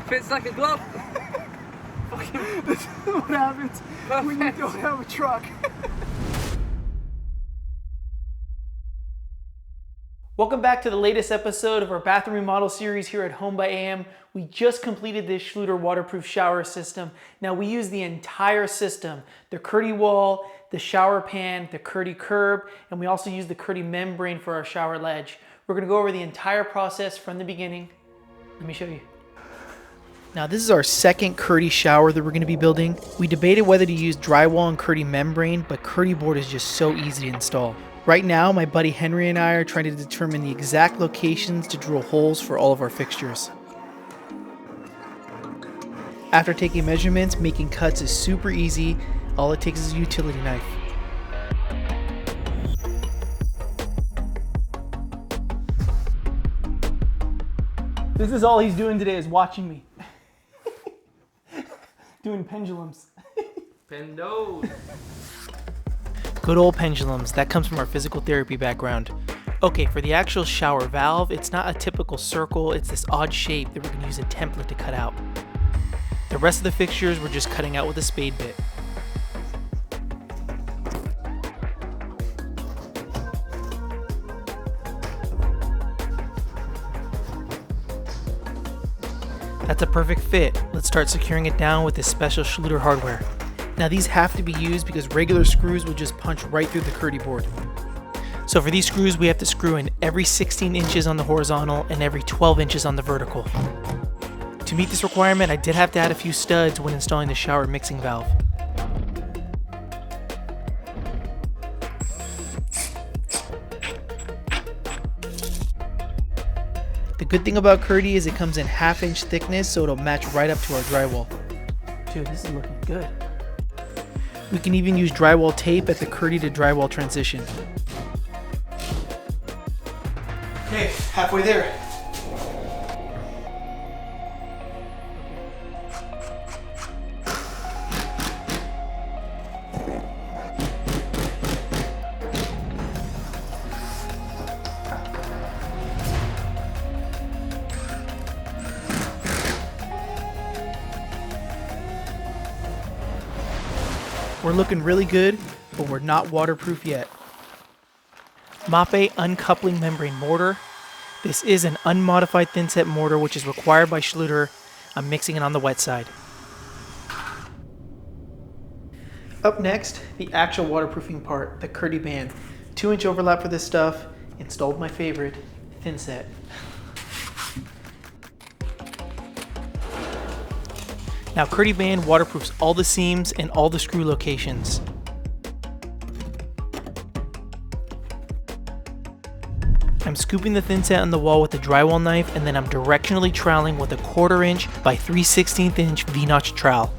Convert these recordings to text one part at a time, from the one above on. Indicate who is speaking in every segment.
Speaker 1: Fits like a glove.
Speaker 2: This is what happens when you don't have a truck. Welcome back to the latest episode of our bathroom remodel series here at Home by AM. We just completed this Schluter waterproof shower system. Now we use the entire system, the Kerdi wall, the shower pan, the Kerdi curb, and we also use the Kerdi membrane for our shower ledge. We're gonna go over the entire process from the beginning. Let me show you. Now this is our second Kerdi shower that we're going to be building. We debated whether to use drywall and Kerdi membrane, but Kerdi board is just so easy to install. Right now, my buddy Henry and I are trying to determine the exact locations to drill holes for all of our fixtures. After taking measurements, making cuts is super easy. All it takes is a utility knife. This is all he's doing today, is watching me. Doing pendulums.
Speaker 1: Pendos.
Speaker 2: Good old pendulums. That comes from our physical therapy background. Okay, for the actual shower valve, it's not a typical circle. It's this odd shape that we're going to use a template to cut out. The rest of the fixtures we're just cutting out with a spade bit. That's a perfect fit. Let's start securing it down with this special Schluter hardware. Now these have to be used because regular screws will just punch right through the Kerdi board. So for these screws, we have to screw in every 16 inches on the horizontal and every 12 inches on the vertical. To meet this requirement, I did have to add a few studs when installing the shower mixing valve. The good thing about Kerdi is it comes in 1/2 inch thickness, so it'll match right up to our drywall. Dude, this is looking good. We can even use drywall tape at the Kerdi to drywall transition. Okay, halfway there. We're looking really good, but we're not waterproof yet. Mapei Uncoupling Membrane Mortar. This is an unmodified thinset mortar which is required by Schluter. I'm mixing it on the wet side. Up next, the actual waterproofing part, the Kerdi band. 2-inch overlap for this stuff. Installed my favorite, thinset. Now Kerdi band waterproofs all the seams and all the screw locations. I'm scooping the thinset on the wall with a drywall knife, and then I'm directionally troweling with a 1/4 inch by 3/16 inch V-notch trowel.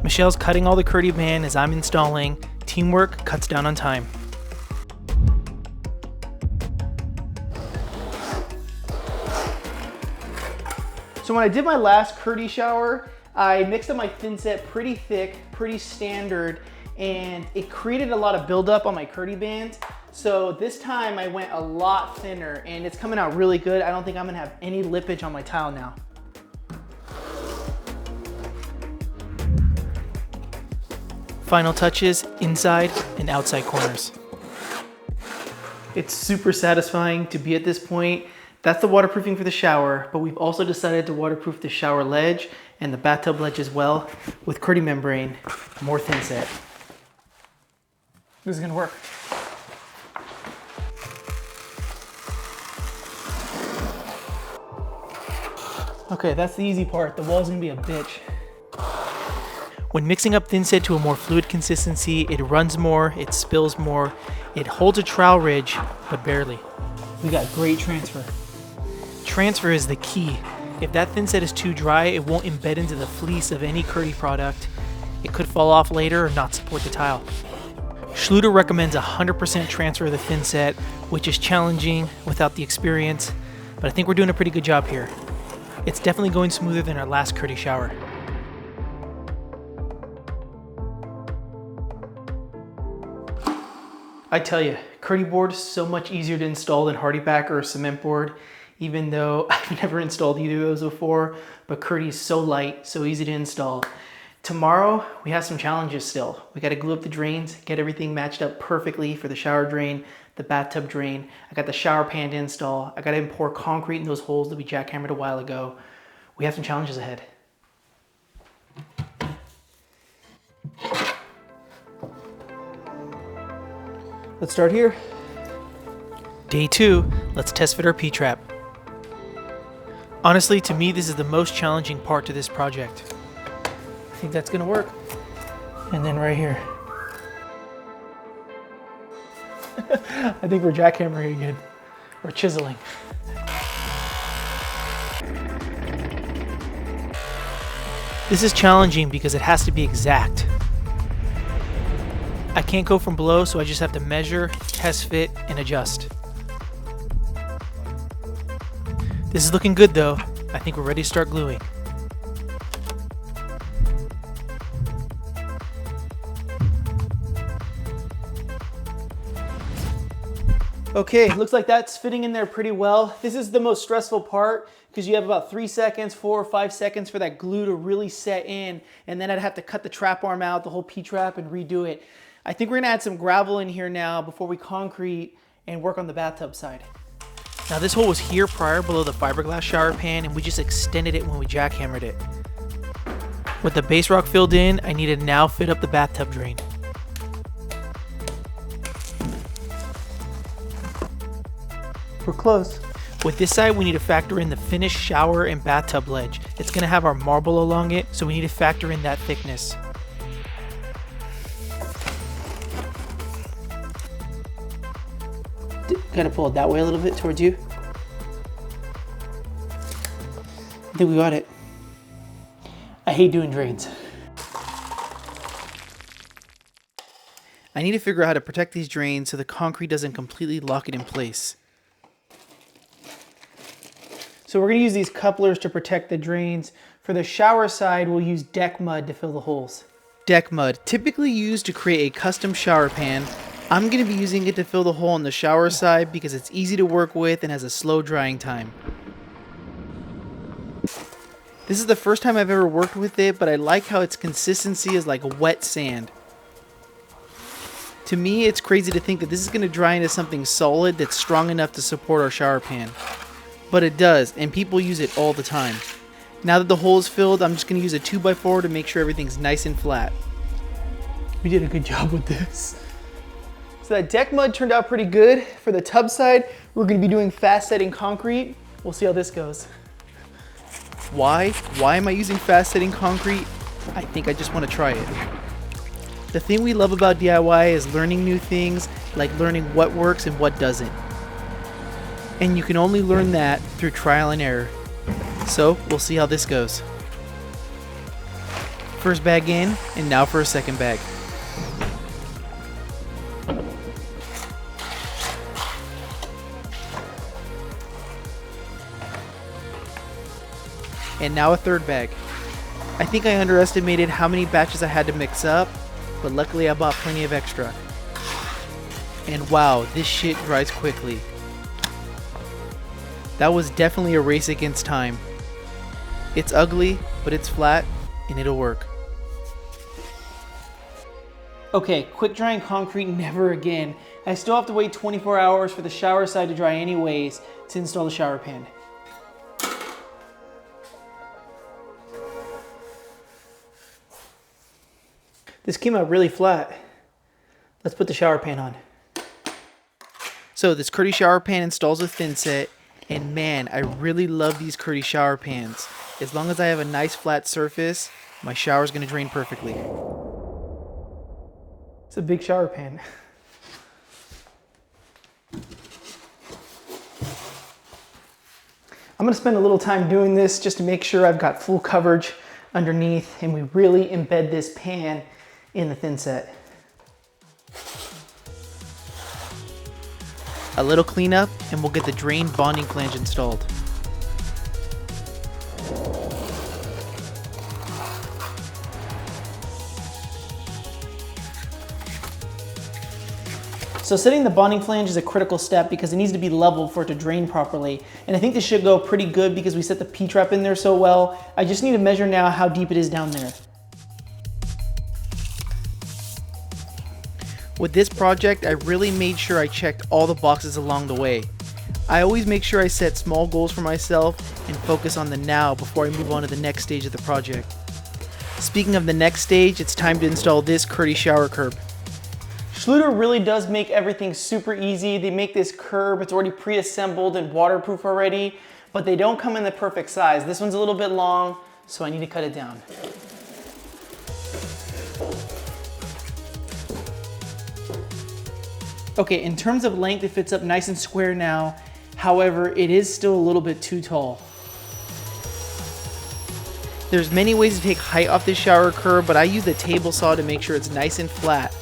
Speaker 2: Michelle's cutting all the Kerdi band as I'm installing. Teamwork cuts down on time. So when I did my last Kerdi shower, I mixed up my thinset pretty thick, pretty standard, and it created a lot of buildup on my Kerdi band. So this time I went a lot thinner, and it's coming out really good. I don't think I'm gonna have any lippage on my tile now. Final touches, inside and outside corners. It's super satisfying to be at this point. That's the waterproofing for the shower, but we've also decided to waterproof the shower ledge and the bathtub ledge as well with Kerdi membrane, more thinset. This is gonna work. Okay, that's the easy part. The wall's gonna be a bitch. When mixing up thinset to a more fluid consistency, it runs more, it spills more, it holds a trowel ridge, but barely. We got great transfer. Transfer is the key. If that thinset is too dry, it won't embed into the fleece of any Kerdi product. It could fall off later or not support the tile. Schluter recommends 100% transfer of the thinset, which is challenging without the experience, but I think we're doing a pretty good job here. It's definitely going smoother than our last Kerdi shower. I tell you, Kerdi board is so much easier to install than HardieBacker or cement board, even though I've never installed either of those before, but Kerdi is so light, so easy to install. Tomorrow, we have some challenges still. We gotta glue up the drains, get everything matched up perfectly for the shower drain, the bathtub drain. I got the shower pan to install. I gotta pour concrete in those holes that we jackhammered a while ago. We have some challenges ahead. Let's start here. Day 2, let's test fit our P-trap. Honestly, to me, this is the most challenging part to this project. I think that's gonna work. And then right here. I think we're jackhammering again. Or chiseling. This is challenging because it has to be exact. I can't go from below, so I just have to measure, test fit, and adjust. This is looking good though. I think we're ready to start gluing. Okay, looks like that's fitting in there pretty well. This is the most stressful part because you have about 3 seconds, 4 or 5 seconds for that glue to really set in, and then I'd have to cut the trap arm out, the whole P-trap, and redo it. I think we're gonna add some gravel in here now before we concrete and work on the bathtub side. Now this hole was here prior below the fiberglass shower pan, and we just extended it when we jackhammered it. With the base rock filled in, I need to now fit up the bathtub drain. We're close. With this side, we need to factor in the finished shower and bathtub ledge. It's gonna have our marble along it, so we need to factor in that thickness. Gotta pull it that way a little bit towards you. I think we got it. I hate doing drains. I need to figure out how to protect these drains so the concrete doesn't completely lock it in place. So we're gonna use these couplers to protect the drains. For the shower side, we'll use deck mud to fill the holes. Deck mud, typically used to create a custom shower pan. I'm going to be using it to fill the hole on the shower side because it's easy to work with and has a slow drying time. This is the first time I've ever worked with it, but I like how its consistency is like wet sand. To me, it's crazy to think that this is going to dry into something solid that's strong enough to support our shower pan. But it does, and people use it all the time. Now that the hole is filled, I'm just going to use a 2x4 to make sure everything's nice and flat. We did a good job with this. So that deck mud turned out pretty good. For the tub side, we're gonna be doing fast setting concrete. We'll see how this goes. Why? Why am I using fast setting concrete? I think I just wanna try it. The thing we love about DIY is learning new things, like learning what works and what doesn't. And you can only learn that through trial and error. So we'll see how this goes. First bag in, and now for a second bag. And now a third bag. I think I underestimated how many batches I had to mix up, but luckily I bought plenty of extra. And wow, this shit dries quickly. That was definitely a race against time. It's ugly, but it's flat, and it'll work. Okay, quick drying concrete never again. I still have to wait 24 hours for the shower side to dry anyways to install the shower pan. This came out really flat. Let's put the shower pan on. So this Kerdi shower pan installs with thinset, and man, I really love these Kerdi shower pans. As long as I have a nice flat surface, my shower's gonna drain perfectly. It's a big shower pan. I'm gonna spend a little time doing this just to make sure I've got full coverage underneath and we really embed this pan in the thinset. A little cleanup and we'll get the drain bonding flange installed. So setting the bonding flange is a critical step because it needs to be level for it to drain properly. And I think this should go pretty good because we set the P-trap in there so well. I just need to measure now how deep it is down there. With this project, I really made sure I checked all the boxes along the way. I always make sure I set small goals for myself and focus on the now before I move on to the next stage of the project. Speaking of the next stage, it's time to install this Kerdi shower curb. Schluter really does make everything super easy. They make this curb, it's already pre-assembled and waterproof already, but they don't come in the perfect size. This one's a little bit long, so I need to cut it down. Okay, in terms of length, it fits up nice and square now. However, it is still a little bit too tall. There's many ways to take height off this shower curb, but I use the table saw to make sure it's nice and flat.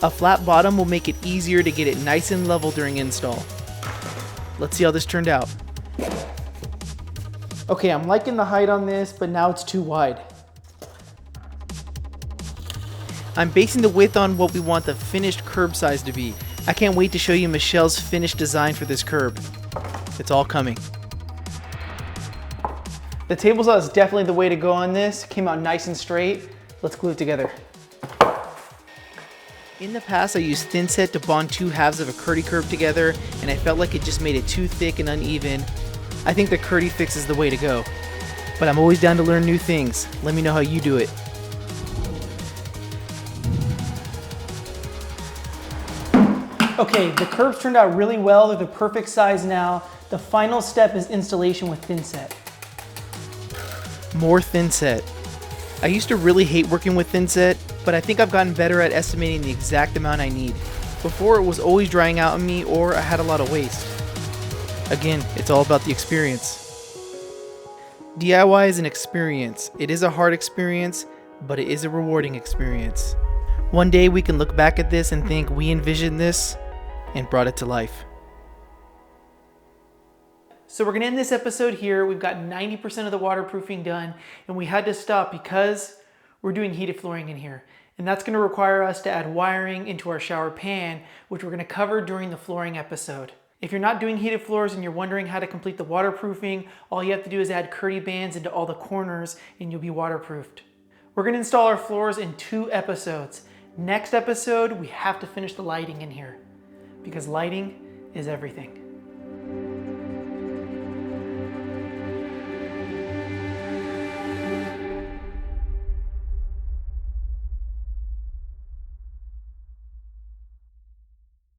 Speaker 2: A flat bottom will make it easier to get it nice and level during install. Let's see how this turned out. Okay, I'm liking the height on this, but now it's too wide. I'm basing the width on what we want the finished curb size to be. I can't wait to show you Michelle's finished design for this curb. It's all coming. The table saw is definitely the way to go on this. Came out nice and straight. Let's glue it together. In the past, I used thinset to bond two halves of a Kerdi curb together, and I felt like it just made it too thick and uneven. I think the Kerdi fix is the way to go. But I'm always down to learn new things. Let me know how you do it. Okay, the curbs turned out really well. They're the perfect size now. The final step is installation with thinset. More thinset. I used to really hate working with thinset, but I think I've gotten better at estimating the exact amount I need. Before, it was always drying out on me or I had a lot of waste. Again, it's all about the experience. DIY is an experience. It is a hard experience, but it is a rewarding experience. One day we can look back at this and think we envisioned this and brought it to life. So we're gonna end this episode here. We've got 90% of the waterproofing done, and we had to stop because we're doing heated flooring in here. And that's gonna require us to add wiring into our shower pan, which we're gonna cover during the flooring episode. If you're not doing heated floors and you're wondering how to complete the waterproofing, all you have to do is add Kerdi bands into all the corners and you'll be waterproofed. We're gonna install our floors in 2 episodes. Next episode, we have to finish the lighting in here because lighting is everything.